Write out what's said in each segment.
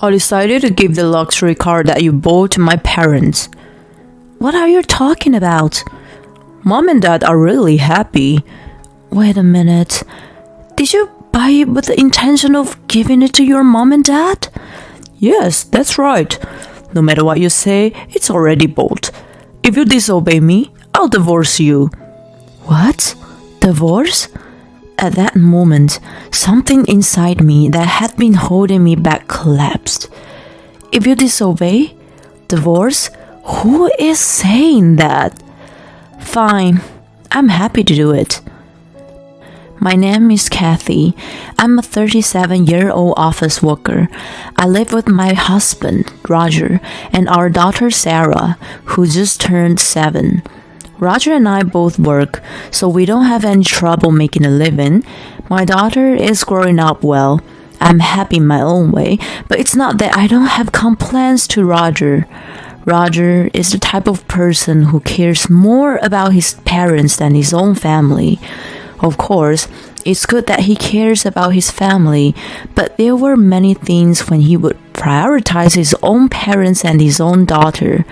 I decided to give the luxury car that you bought to my parents. What are you talking about? Mom and Dad are really happy. Wait a minute. Did you buy it with the intention of giving it to your mom and dad? Yes, that's right. No matter what you say, it's already bought. If you disobey me, I'll divorce you. What? Divorce? At that moment, something inside me that had been holding me back collapsed. If you disobey? Divorce? Who is saying that? Fine, I'm happy to do it. My name is Kathy. I'm a 37-year-old office worker. I live with my husband, Roger, and our daughter, Sarah, who just turned 7. Roger and I both work, so we don't have any trouble making a living. My daughter is growing up well. I'm happy in my own way, but it's not that I don't have complaints to Roger. Roger is the type of person who cares more about his parents than his own family. Of course, it's good that he cares about his family, but there were many things when he would prioritize his own parents and his own daughter.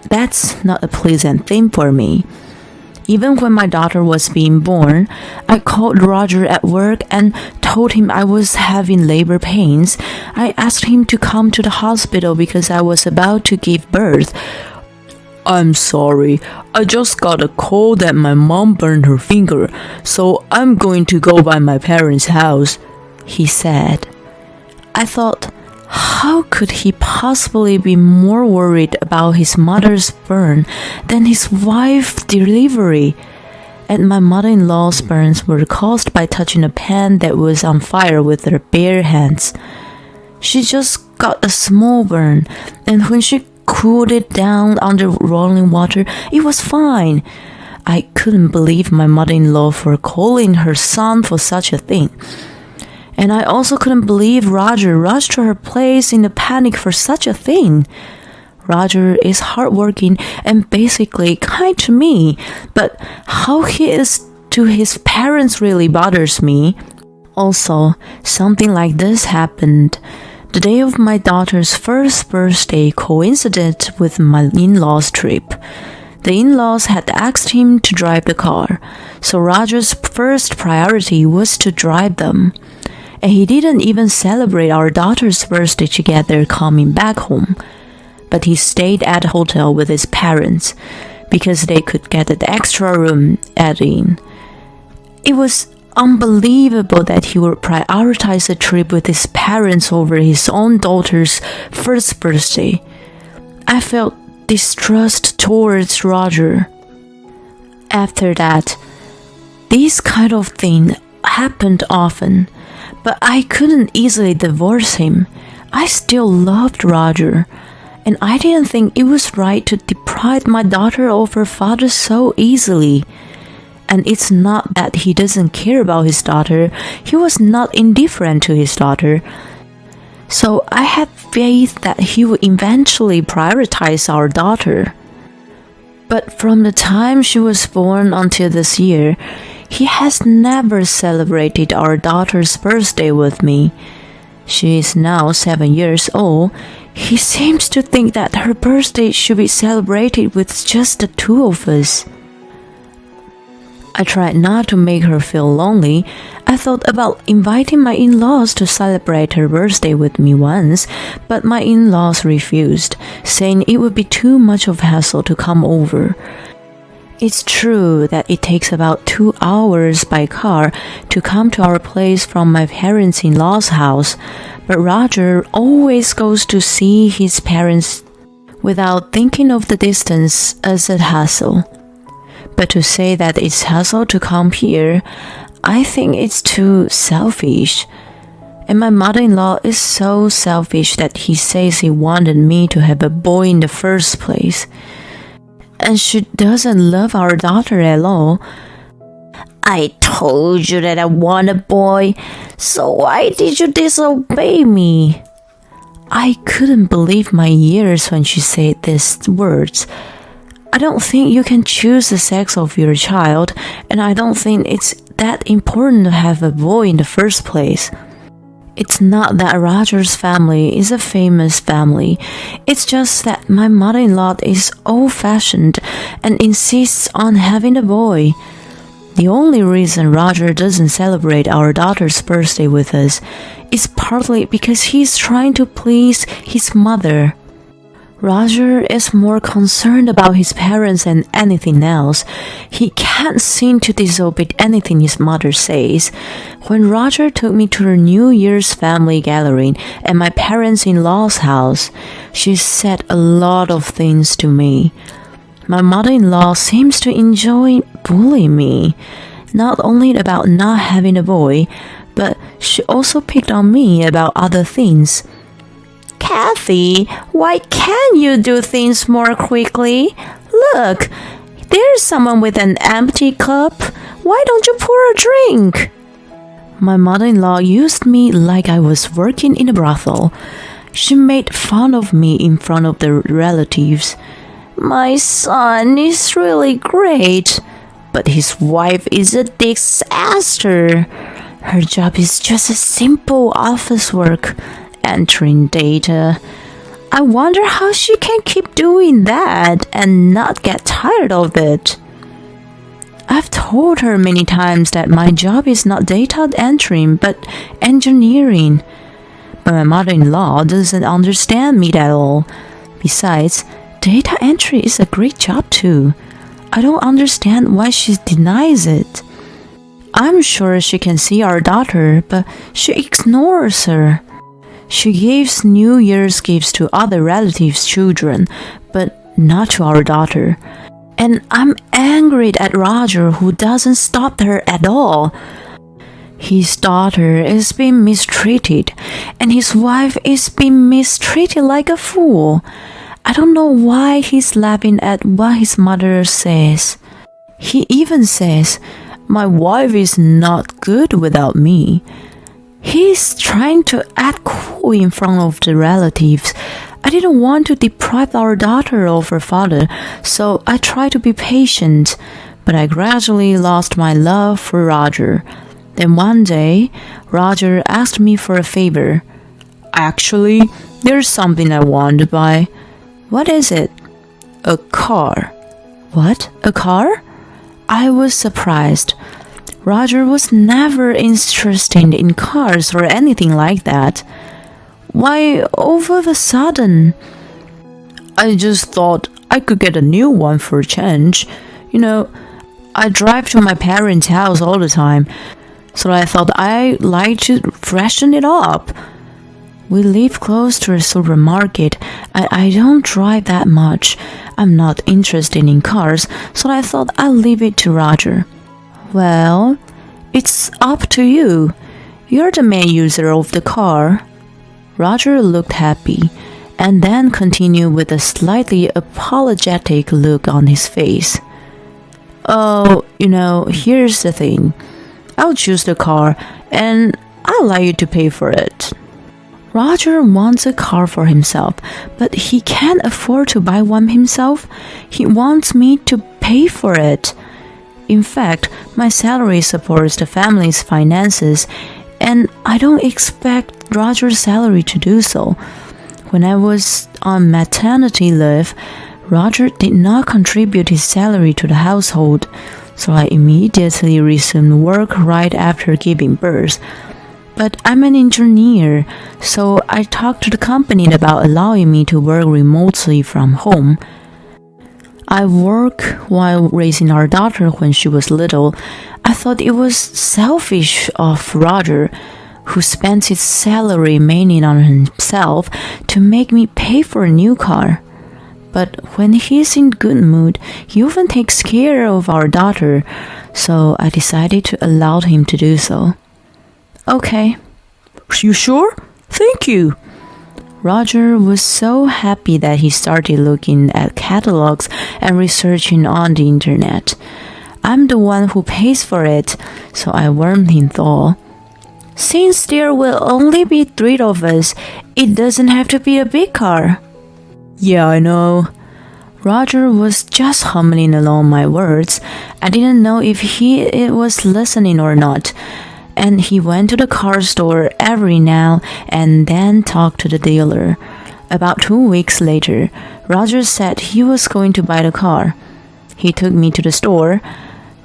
That's not a pleasant thing for me. Even when my daughter was being born, I called Roger at work and told him I was having labor pains. I asked him to come to the hospital because I was about to give birth. I'm sorry, I just got a call that my mom burned her finger, so I'm going to go by my parents' house, he said. I thought, how could he possibly be more worried about his mother's burn than his wife's delivery? And my mother-in-law's burns were caused by touching a pan that was on fire with her bare hands. She just got a small burn, and when she cooled it down under rolling water, it was fine. I couldn't believe my mother-in-law for calling her son for such a thing. And I also couldn't believe Roger rushed to her place in a panic for such a thing. Roger is hardworking and basically kind to me, but how he is to his parents really bothers me. Also, something like this happened. The day of my daughter's first birthday coincided with my in-laws' trip. The in-laws had asked him to drive the car, so Roger's first priority was to drive them. And he didn't even celebrate our daughter's birthday together coming back home. But he stayed at a hotel with his parents because they could get an extra room at the inn. It was unbelievable that he would prioritize a trip with his parents over his own daughter's first birthday. I felt distrust towards Roger. After that, this kind of thing happened often, but I couldn't easily divorce him. I still loved Roger, and I didn't think it was right to deprive my daughter of her father so easily. And it's not that he doesn't care about his daughter. He was not indifferent to his daughter. So I had faith that he would eventually prioritize our daughter. But from the time she was born until this year, he has never celebrated our daughter's birthday with me. She is now 7 years old. He seems to think that her birthday should be celebrated with just the two of us. I tried not to make her feel lonely. I thought about inviting my in-laws to celebrate her birthday with me once, but my in-laws refused, saying it would be too much of a hassle to come over. It's true that it takes about 2 hours by car to come to our place from my parents-in-law's house, but Roger always goes to see his parents without thinking of the distance as a hassle. But to say that it's hassle to come here, I think it's too selfish. And my mother-in-law is so selfish that he says he wanted me to have a boy in the first place. And she doesn't love our daughter at all. I told you that I want a boy, so why did you disobey me? I couldn't believe my ears when she said these words. I don't think you can choose the sex of your child, and I don't think it's that important to have a boy in the first place. It's not that Roger's family is a famous family. It's just that my mother-in-law is old-fashioned and insists on having a boy. The only reason Roger doesn't celebrate our daughter's birthday with us is partly because he's trying to please his mother. Roger is more concerned about his parents than anything else. He can't seem to disobey anything his mother says. When Roger took me to her New Year's family gathering at my parents-in-law's house, she said a lot of things to me. My mother-in-law seems to enjoy bullying me, not only about not having a boy, but she also picked on me about other things. Kathy, why can't you do things more quickly? Look, there's someone with an empty cup. Why don't you pour a drink? My mother-in-law used me like I was working in a brothel. She made fun of me in front of the relatives. My son is really great, but his wife is a disaster. Her job is just a simple office work. Entering data. I wonder how she can keep doing that and not get tired of it. I've told her many times that my job is not data entering but engineering. But my mother-in-law doesn't understand me at all. Besides, data entry is a great job too. I don't understand why she denies it. I'm sure she can see our daughter, but she ignores her. She gives New Year's gifts to other relatives' children, but not to our daughter. And I'm angry at Roger, who doesn't stop her at all. His daughter is being mistreated, and his wife is being mistreated like a fool. I don't know why he's laughing at what his mother says. He even says, "My wife is not good without me." He's trying to act cool in front of the relatives. I didn't want to deprive our daughter of her father, so I tried to be patient, but I gradually lost my love for Roger. Then one day, Roger asked me for a favor. "Actually, there's something I want to buy." "What is it?" "A car." "What? A car?" I was surprised. Roger was never interested in cars or anything like that. Why all of a sudden? "I just thought I could get a new one for a change. I drive to my parents' house all the time, so I thought I'd like to freshen it up. We live close to a supermarket, and I don't drive that much. I'm not interested in cars, so I thought I'd leave it to Roger." "Well, it's up to you. You're the main user of the car." Roger looked happy, and then continued with a slightly apologetic look on his face. "Oh, here's the thing. I'll choose the car, and I'll allow you to pay for it." Roger wants a car for himself, but he can't afford to buy one himself. He wants me to pay for it. In fact, my salary supports the family's finances, and I don't expect Roger's salary to do so. When I was on maternity leave, Roger did not contribute his salary to the household, so I immediately resumed work right after giving birth. But I'm an engineer, so I talked to the company about allowing me to work remotely from home. I work while raising our daughter when she was little. I thought it was selfish of Roger, who spent his salary mainly on himself, to make me pay for a new car. But when he's in good mood, he often takes care of our daughter, so I decided to allow him to do so. "Okay." "You sure? Thank you." Roger was so happy that he started looking at catalogs and researching on the internet. I'm the one who pays for it, so I warned him though. "Since there will only be 3 of us, it doesn't have to be a big car." "Yeah, I know." Roger was just humming along my words. I didn't know if he was listening or not. and he went to the car store every now and then talked to the dealer. About 2 weeks later, Roger said he was going to buy the car. He took me to the store.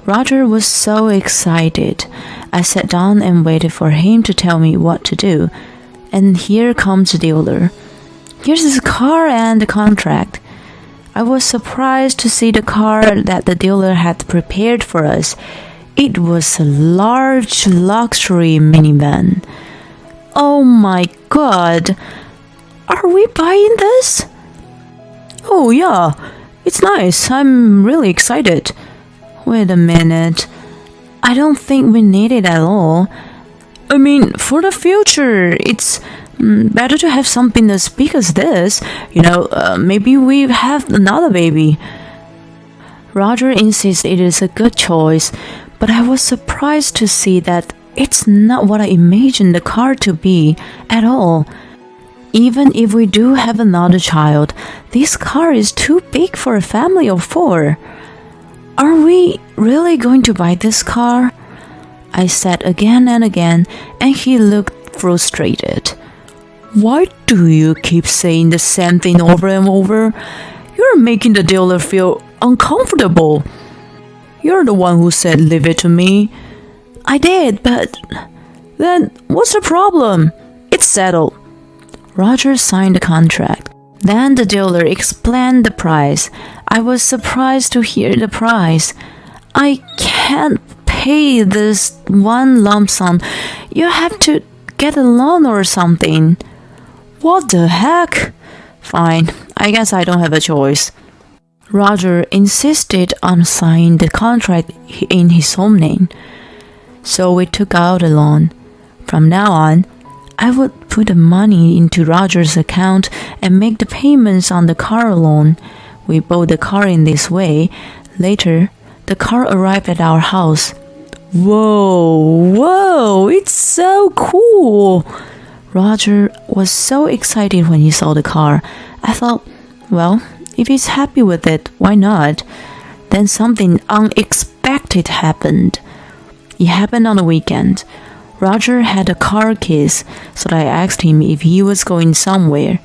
Roger was so excited. I sat down and waited for him to tell me what to do. And here comes the dealer. Here's his car and the contract. I was surprised to see the car that the dealer had prepared for us. It was a large luxury minivan. Oh my God! Are we buying this? Oh yeah, it's nice. I'm really excited. Wait a minute. I don't think we need it at all. I mean, for the future, it's better to have something as big as this. Maybe we have another baby. Roger insists it is a good choice, but I was surprised to see that it's not what I imagined the car to be at all. Even if we do have another child, this car is too big for a family of 4. Are we really going to buy this car? I said again and again, and he looked frustrated. Why do you keep saying the same thing over and over? You're making the dealer feel uncomfortable. You're the one who said leave it to me. I did, but... Then what's the problem? It's settled. Roger signed the contract. Then the dealer explained the price. I was surprised to hear the price. I can't pay this one lump sum. You have to get a loan or something. What the heck? Fine, I guess I don't have a choice. Roger insisted on signing the contract in his own name. So we took out a loan. From now on, I would put the money into Roger's account and make the payments on the car loan. We bought the car in this way. Later, the car arrived at our house. Whoa, it's so cool. Roger was so excited when he saw the car. I thought, well, if he's happy with it, why not? Then something unexpected happened. It happened on the weekend. Roger had a car keys, so I asked him if he was going somewhere.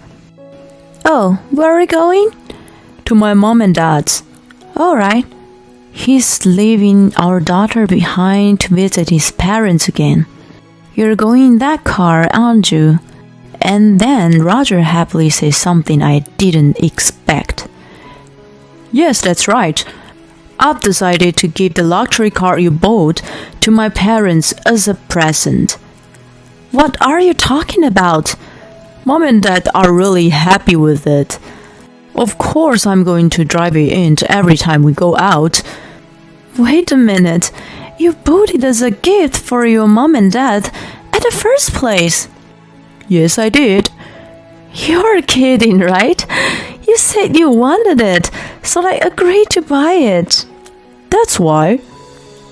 Oh, where are we going? To my mom and dad's. All right. He's leaving our daughter behind to visit his parents again. You're going in that car, aren't you? And then Roger happily says something I didn't expect. Yes, that's right. I've decided to give the luxury car you bought to my parents as a present. What are you talking about? Mom and Dad are really happy with it. Of course, I'm going to drive it in every time we go out. Wait a minute. You bought it as a gift for your mom and dad at the first place. Yes, I did. You're kidding, right? You said you wanted it, so I agreed to buy it. That's why.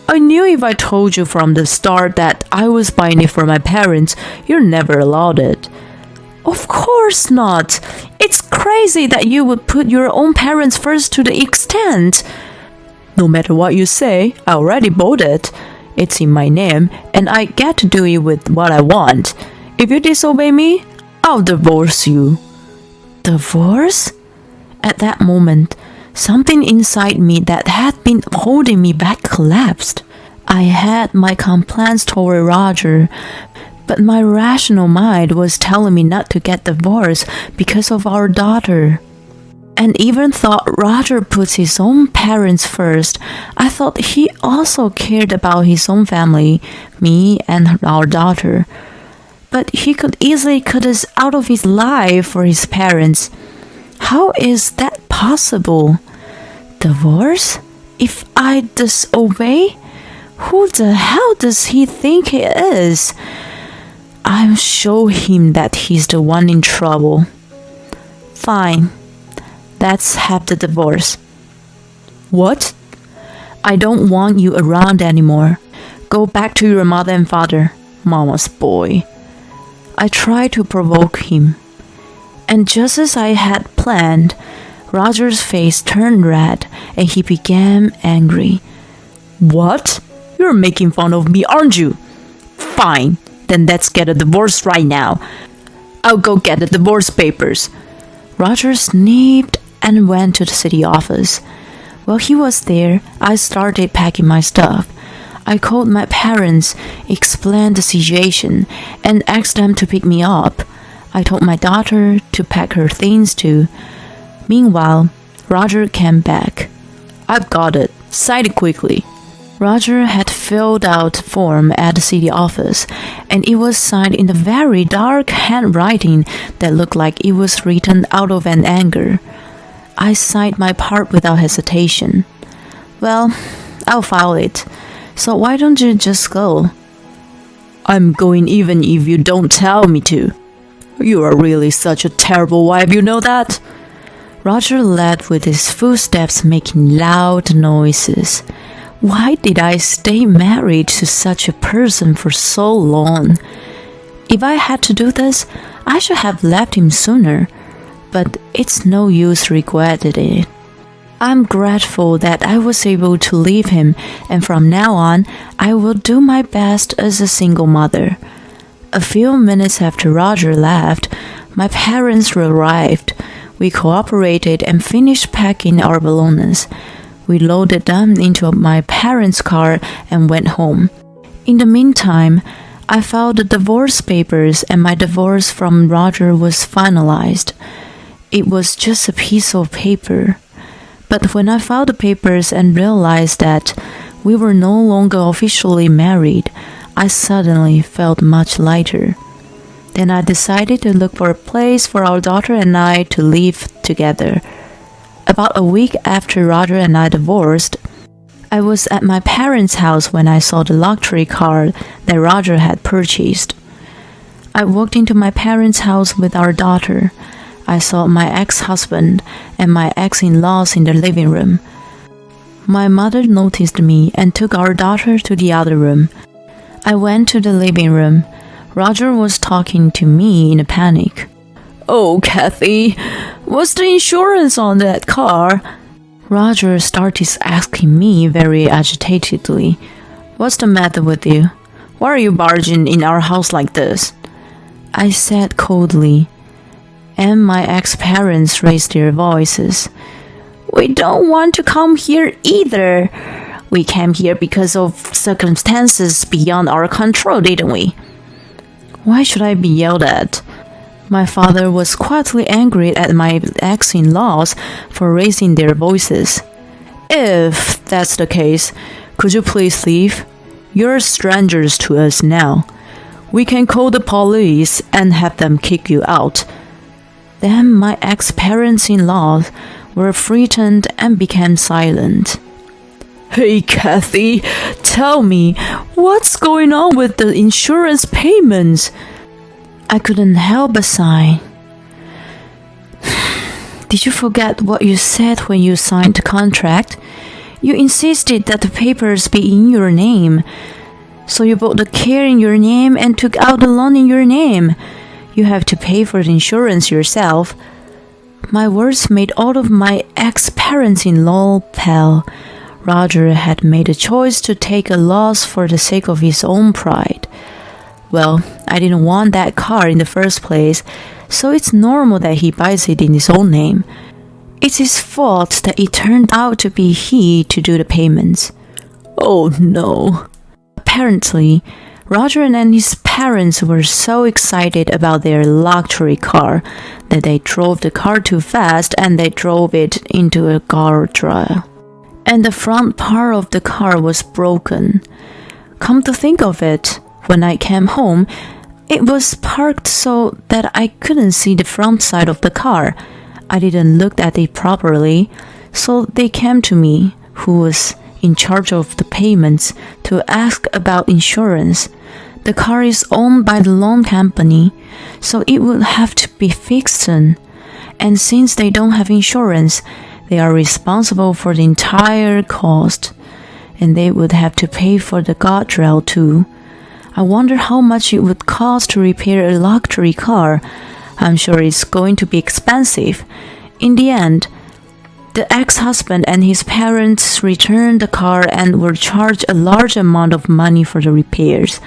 I knew if I told you from the start that I was buying it for my parents, you're never allowed it. Of course not. It's crazy that you would put your own parents first to the extent. No matter what you say, I already bought it. It's in my name, and I get to do it with what I want. If you disobey me, I'll divorce you. Divorce? At that moment, something inside me that had been holding me back collapsed. I had my complaints toward Roger, but my rational mind was telling me not to get divorced because of our daughter. And even though Roger puts his own parents first, I thought he also cared about his own family, me and our daughter. But he could easily cut us out of his life for his parents. How is that possible? Divorce? If I disobey? Who the hell does he think he is? I'll show him that he's the one in trouble. Fine. Let's have the divorce. What? I don't want you around anymore. Go back to your mother and father, Mama's boy. I tried to provoke him. And just as I had planned, Roger's face turned red and he became angry. What? You're making fun of me, aren't you? Fine, then let's get a divorce right now. I'll go get the divorce papers. Roger sniffed and went to the city office. While he was there, I started packing my stuff. I called my parents, explained the situation, and asked them to pick me up. I told my daughter to pack her things too. Meanwhile, Roger came back. I've got it. Sign it quickly. Roger had filled out the form at the city office, and it was signed in a very dark handwriting that looked like it was written out of an anger. I signed my part without hesitation. Well, I'll file it. So why don't you just go? I'm going even if you don't tell me to. You are really such a terrible wife, you know that? Roger led with his footsteps making loud noises. Why did I stay married to such a person for so long? If I had to do this, I should have left him sooner. But it's no use regretting it. I'm grateful that I was able to leave him, and from now on, I will do my best as a single mother. A few minutes after Roger left, my parents arrived. We cooperated and finished packing our belongings. We loaded them into my parents' car and went home. In the meantime, I filed the divorce papers and my divorce from Roger was finalized. It was just a piece of paper. But when I filed the papers and realized that we were no longer officially married, I suddenly felt much lighter. Then I decided to look for a place for our daughter and I to live together. About a week after Roger and I divorced, I was at my parents' house when I saw the luxury car that Roger had purchased. I walked into my parents' house with our daughter. I saw my ex-husband and my ex-in-laws in the living room. My mother noticed me and took our daughter to the other room. I went to the living room. Roger was talking to me in a panic. Oh, Kathy, what's the insurance on that car? Roger started asking me very agitatedly. What's the matter with you? Why are you barging in our house like this? I said coldly, and my ex-parents raised their voices. We don't want to come here either. We came here because of circumstances beyond our control, didn't we? Why should I be yelled at? My father was quietly angry at my ex-in-laws for raising their voices. If that's the case, could you please leave? You're strangers to us now. We can call the police and have them kick you out. Then my ex-parents-in-law were frightened and became silent. Hey, Kathy, tell me, what's going on with the insurance payments? I couldn't help but sigh. Did you forget what you said when you signed the contract? You insisted that the papers be in your name. So you bought the car in your name and took out the loan in your name. You have to pay for the insurance yourself. My words made all of my ex-parents-in-law pale. Roger had made a choice to take a loss for the sake of his own pride. Well, I didn't want that car in the first place, so it's normal that he buys it in his own name. It's his fault that it turned out to be he to do the payments. Oh no. Apparently, Roger and his parents were so excited about their luxury car that they drove the car too fast and they drove it into a guardrail. And the front part of the car was broken. Come to think of it, when I came home, it was parked so that I couldn't see the front side of the car. I didn't look at it properly, so they came to me, who was in charge of the payments, to ask about insurance. The car is owned by the loan company, so it would have to be fixed soon. And since they don't have insurance, they are responsible for the entire cost, and they would have to pay for the guardrail too. I wonder how much it would cost to repair a luxury car. I'm sure it's going to be expensive. In the end, the ex-husband and his parents returned the car and were charged a large amount of money for the repairs.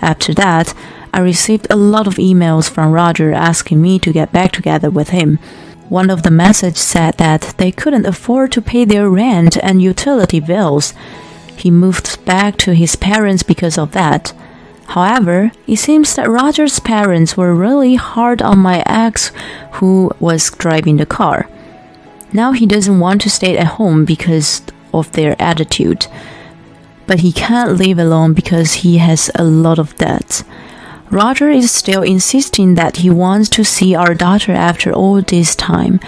After that, I received a lot of emails from Roger asking me to get back together with him. One of the messages said that they couldn't afford to pay their rent and utility bills. He moved back to his parents because of that. However, it seems that Roger's parents were really hard on my ex who was driving the car. Now he doesn't want to stay at home because of their attitude. But he can't live alone because he has a lot of debt. Roger is still insisting that he wants to see our daughter after all this time.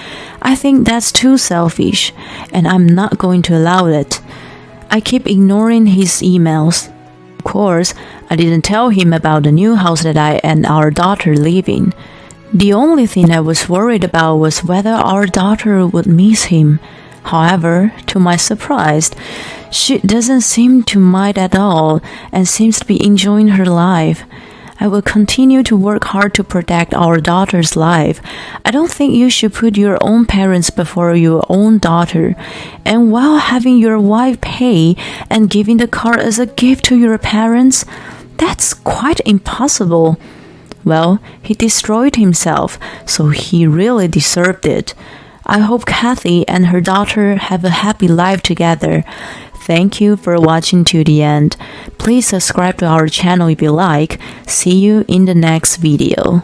I think that's too selfish, and I'm not going to allow it. I keep ignoring his emails. Of course, I didn't tell him about the new house that I and our daughter live in. The only thing I was worried about was whether our daughter would miss him. However, to my surprise, she doesn't seem to mind at all and seems to be enjoying her life. I will continue to work hard to protect our daughter's life. I don't think you should put your own parents before your own daughter. And while having your wife pay and giving the car as a gift to your parents, that's quite impossible. Well, he destroyed himself, so he really deserved it. I hope Kathy and her daughter have a happy life together. Thank you for watching to the end. Please subscribe to our channel if you like. See you in the next video.